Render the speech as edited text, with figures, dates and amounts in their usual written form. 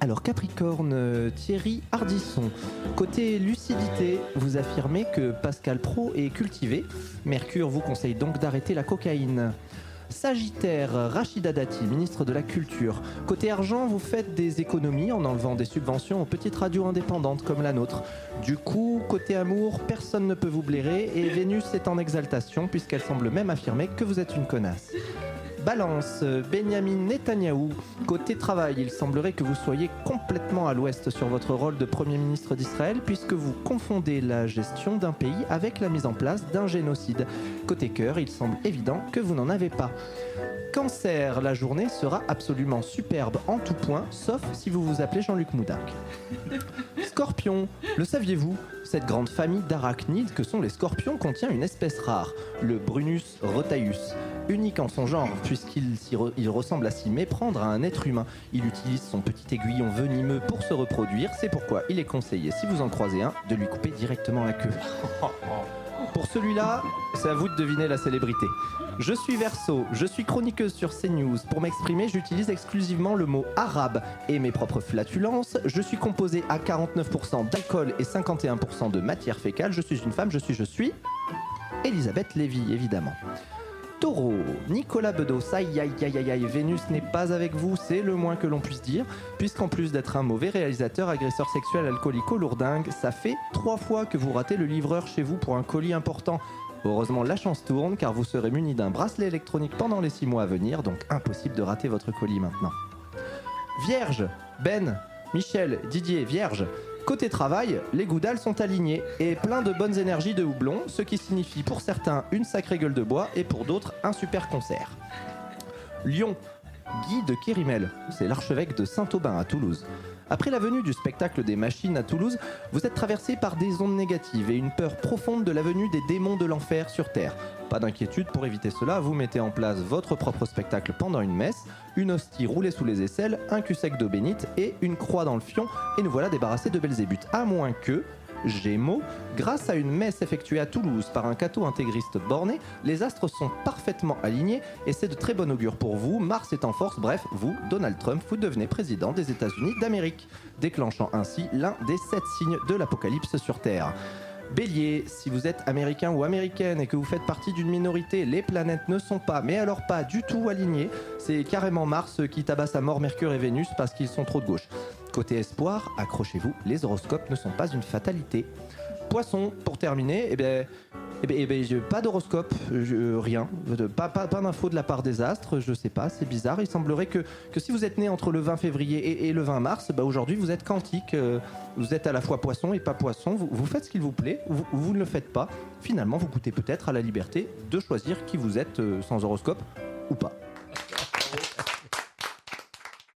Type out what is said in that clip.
Alors Capricorne, Thierry Ardisson. Côté lucidité, vous affirmez que Pascal Praud est cultivé. Mercure vous conseille donc d'arrêter la cocaïne. Sagittaire, Rachida Dati, ministre de la Culture. Côté argent, vous faites des économies en enlevant des subventions aux petites radios indépendantes comme la nôtre. Du coup, côté amour, personne ne peut vous blairer et Vénus est en exaltation puisqu'elle semble même affirmer que vous êtes une connasse. Balance, Benjamin Netanyahou. Côté travail, il semblerait que vous soyez complètement à l'ouest sur votre rôle de Premier ministre d'Israël puisque vous confondez la gestion d'un pays avec la mise en place d'un génocide. Côté cœur, il semble évident que vous n'en avez pas. Cancer, la journée sera absolument superbe en tout point, sauf si vous vous appelez Jean-Luc Moudarc. Scorpion, le saviez-vous? Cette grande famille d'arachnides que sont les scorpions contient une espèce rare, le Brunus rotaius. Unique en son genre, puisqu'il ressemble à s'y méprendre à un être humain. Il utilise son petit aiguillon venimeux pour se reproduire, c'est pourquoi il est conseillé, si vous en croisez un, de lui couper directement la queue. Pour celui-là, c'est à vous de deviner la célébrité. Je suis Verseau, je suis chroniqueuse sur CNews. Pour m'exprimer, j'utilise exclusivement le mot arabe et mes propres flatulences. Je suis composé à 49% d'alcool et 51% de matière fécale. Je suis une femme, je suis Elisabeth Lévy, évidemment. Taureau, Nicolas Bedos, aïe aïe aïe aïe aïe, Vénus n'est pas avec vous, c'est le moins que l'on puisse dire, puisqu'en plus d'être un mauvais réalisateur, agresseur sexuel, alcoolico, lourdingue, ça fait 3 fois que vous ratez le livreur chez vous pour un colis important. Heureusement, la chance tourne, car vous serez muni d'un bracelet électronique pendant les 6 mois à venir, donc impossible de rater votre colis maintenant. Vierge, Ben, Michel, Didier, Vierge. Côté travail, les goudales sont alignés et plein de bonnes énergies de houblon, ce qui signifie pour certains une sacrée gueule de bois et pour d'autres un super concert. Lion, Guy de Kérimel, c'est l'archevêque de Saint-Aubin à Toulouse. Après la venue du spectacle des machines à Toulouse, vous êtes traversé par des ondes négatives et une peur profonde de la venue des démons de l'enfer sur Terre. Pas d'inquiétude, pour éviter cela, vous mettez en place votre propre spectacle pendant une messe, une hostie roulée sous les aisselles, un cul sec d'eau bénite et une croix dans le fion, et nous voilà débarrassés de Belzébuth. À moins que, Gémeaux, grâce à une messe effectuée à Toulouse par un catho intégriste borné, les astres sont parfaitement alignés et c'est de très bon augure pour vous. Mars est en force, bref, vous, Donald Trump, vous devenez président des États-Unis d'Amérique, déclenchant ainsi l'un des 7 signes de l'apocalypse sur Terre. Bélier, si vous êtes américain ou américaine et que vous faites partie d'une minorité, les planètes ne sont pas, mais alors pas du tout alignées. C'est carrément Mars qui tabasse à mort Mercure et Vénus parce qu'ils sont trop de gauche. Côté espoir, accrochez-vous, les horoscopes ne sont pas une fatalité. Poisson, pour terminer, pas d'horoscope, rien, pas d'infos de la part des astres, je sais pas, c'est bizarre. Il semblerait que si vous êtes né entre le 20 février et le 20 mars, aujourd'hui vous êtes quantique, vous êtes à la fois poisson et pas poisson, vous faites ce qu'il vous plaît, vous ne le faites pas. Finalement, vous goûtez peut-être à la liberté de choisir qui vous êtes sans horoscope ou pas.